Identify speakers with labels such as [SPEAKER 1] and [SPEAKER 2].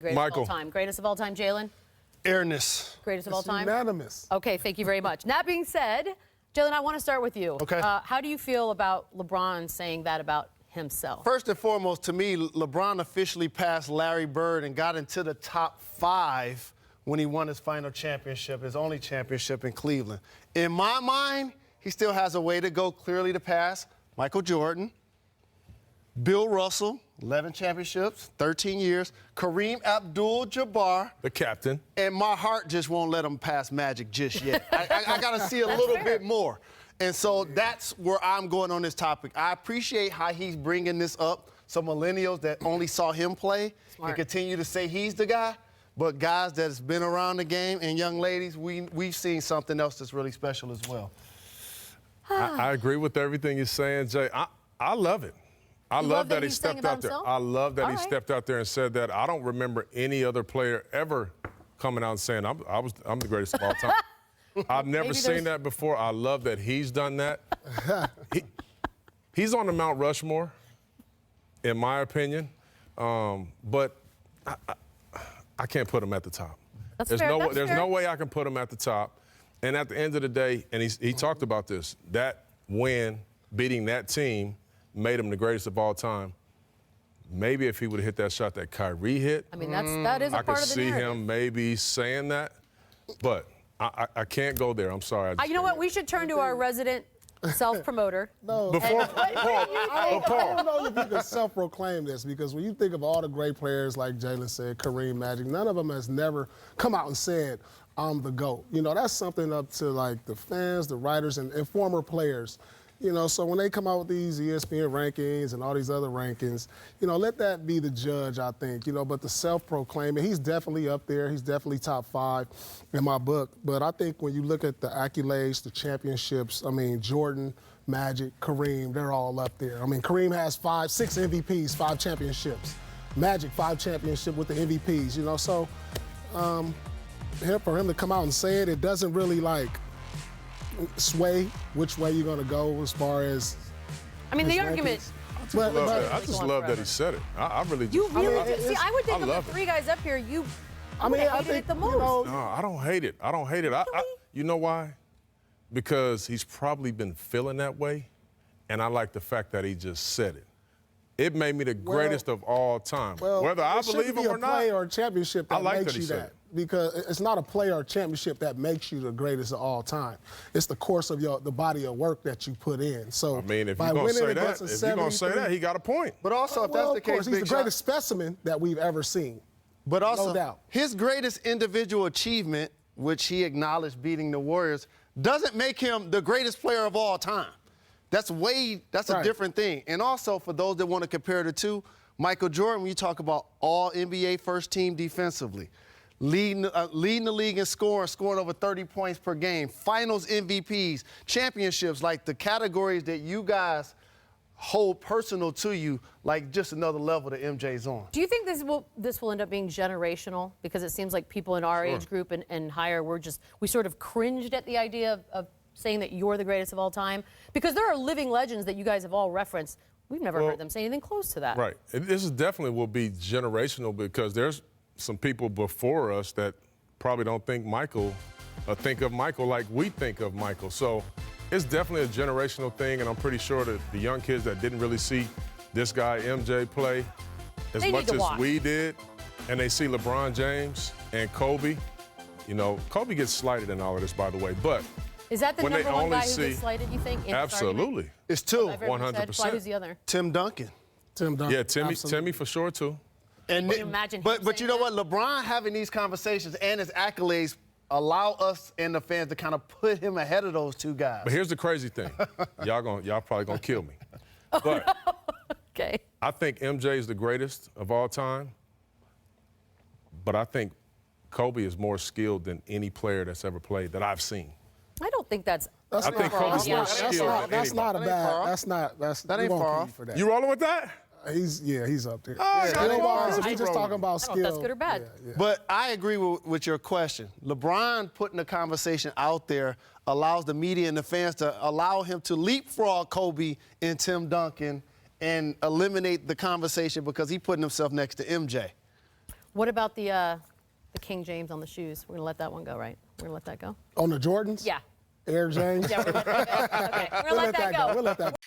[SPEAKER 1] Greatest
[SPEAKER 2] Michael.
[SPEAKER 1] of all time. Greatest of all time, Jalen?
[SPEAKER 3] Airness.
[SPEAKER 1] Greatest of all time?
[SPEAKER 4] Unanimous.
[SPEAKER 1] Okay, thank you very much. That being said, Jalen, I want to start with you.
[SPEAKER 3] Okay.
[SPEAKER 1] How do you feel about LeBron saying that about himself?
[SPEAKER 3] First and foremost, to me, LeBron officially passed Larry Bird and got into the top 5 when he won his final championship, his only championship in Cleveland. In my mind, he still has a way to go clearly to pass Michael Jordan, Bill Russell, 11 championships, 13 years, Kareem Abdul-Jabbar.
[SPEAKER 2] The captain.
[SPEAKER 3] And my heart just won't let him pass Magic just yet. I got to see a little bit more. And so that's where I'm going on this topic. I appreciate how he's bringing this up. Some millennials that only saw him play and continue to say he's the guy. But guys that's been around the game and young ladies, we've seen something else that's really special as well.
[SPEAKER 2] I agree with everything you're saying, Jay. I love it. I love that he stepped out there. I love that he stepped out there and said that. I don't remember any other player ever coming out and saying, I'm the greatest of all time. I've never seen that before. I love that he's done that. He's on the Mount Rushmore, in my opinion, but I can't put him at the top. There's no way I can put him at the top. And at the end of the day, and he talked about this, that win, beating that team, made him the greatest of all time. Maybe if he would have hit that shot that Kyrie hit,
[SPEAKER 1] I mean, that is a part of the narrative.
[SPEAKER 2] I could see him maybe saying that, but I can't go there. I'm sorry.
[SPEAKER 1] You know what? We should turn to our resident self-promoter.
[SPEAKER 4] No.
[SPEAKER 2] Before
[SPEAKER 4] I don't know if you can self-proclaim this, because when you think of all the great players like Jalen said, Kareem, Magic, none of them has never come out and said, I'm the GOAT. You know, that's something up to like the fans, the writers, and former players. You know, so when they come out with these ESPN rankings and all these other rankings, you know, let that be the judge, I think. You know, but the self-proclaiming, he's definitely up there. He's definitely top 5 in my book. But I think when you look at the accolades, the championships, I mean, Jordan, Magic, Kareem, they're all up there. I mean, Kareem has 6 MVPs, 5 championships. Magic, 5 championships with the MVPs, you know. So for him to come out and say it, it doesn't really, like, sway which way you're going to go as far as.
[SPEAKER 1] I mean, the argument.
[SPEAKER 2] I just love that he said it. I really do.
[SPEAKER 1] You really do. See, I would think of the 3 guys up here, I hated it the most.
[SPEAKER 4] You know,
[SPEAKER 2] no, I don't hate it. I don't hate it. You know why? Because he's probably been feeling that way, and I like the fact that he just said it. It made me the greatest of all time.
[SPEAKER 4] Well,
[SPEAKER 2] whether I believe him or not,
[SPEAKER 4] a play or a championship that
[SPEAKER 2] like
[SPEAKER 4] makes you that. Because it's not a play or a championship that makes you the greatest of all time. It's the course of the body of work that you put in. So
[SPEAKER 2] I mean, if you're going to say that, he got a point.
[SPEAKER 3] But also, if that's the case,
[SPEAKER 4] he's the greatest specimen that we've ever seen.
[SPEAKER 3] But also,
[SPEAKER 4] no doubt.
[SPEAKER 3] His greatest individual achievement, which he acknowledged beating the Warriors, doesn't make him the greatest player of all time. That's a different thing. And also, for those that want to compare the two, Michael Jordan, when you talk about all NBA first team defensively, leading the league in scoring over 30 points per game, finals MVPs, championships, like the categories that you guys hold personal to you, like just another level that MJ's on.
[SPEAKER 1] Do you think this will end up being generational? Because it seems like people in our age group and higher, we sort of cringed at the idea of saying that you're the greatest of all time? Because there are living legends that you guys have all referenced. We've never heard them say anything close to that.
[SPEAKER 2] Right. This definitely will be generational, because there's some people before us that probably don't think of Michael like we think of Michael. So it's definitely a generational thing, and I'm pretty sure that the young kids that didn't really see this guy MJ play as much as we did, and they see LeBron James and Kobe. You know, Kobe gets slighted in all of this, by the way, but
[SPEAKER 1] is that the number one guy who gets slighted, you think?
[SPEAKER 2] Absolutely.
[SPEAKER 3] It's 2.
[SPEAKER 2] 100%.
[SPEAKER 1] Who's the other?
[SPEAKER 3] Tim Duncan.
[SPEAKER 2] Yeah, Timmy for sure, too.
[SPEAKER 3] And
[SPEAKER 1] imagine
[SPEAKER 3] but you know what? LeBron having these conversations and his accolades allow us and the fans to kind of put him ahead of those 2 guys.
[SPEAKER 2] But here's the crazy thing. Y'all probably gonna kill me. But
[SPEAKER 1] okay.
[SPEAKER 2] I think MJ is the greatest of all time. But I think Kobe is more skilled than any player that's ever played that I've seen.
[SPEAKER 1] I don't think that's.
[SPEAKER 2] I think Kobe's more skilled.
[SPEAKER 4] That's not a bad. That ain't far off.
[SPEAKER 2] You rolling with that?
[SPEAKER 4] He's up there.
[SPEAKER 3] We
[SPEAKER 4] just talking about skill.
[SPEAKER 1] That's good or bad.
[SPEAKER 4] Yeah.
[SPEAKER 3] But I agree with your question. LeBron putting the conversation out there allows the media and the fans to allow him to leapfrog Kobe and Tim Duncan and eliminate the conversation because he's putting himself next to MJ.
[SPEAKER 1] What about the King James on the shoes? We're gonna let that one go, right? We're gonna let that go.
[SPEAKER 4] On the Jordans?
[SPEAKER 1] Yeah.
[SPEAKER 4] Air James?
[SPEAKER 1] Yeah, we're gonna let that go. Okay. We're gonna let that go.
[SPEAKER 4] We'll let that go.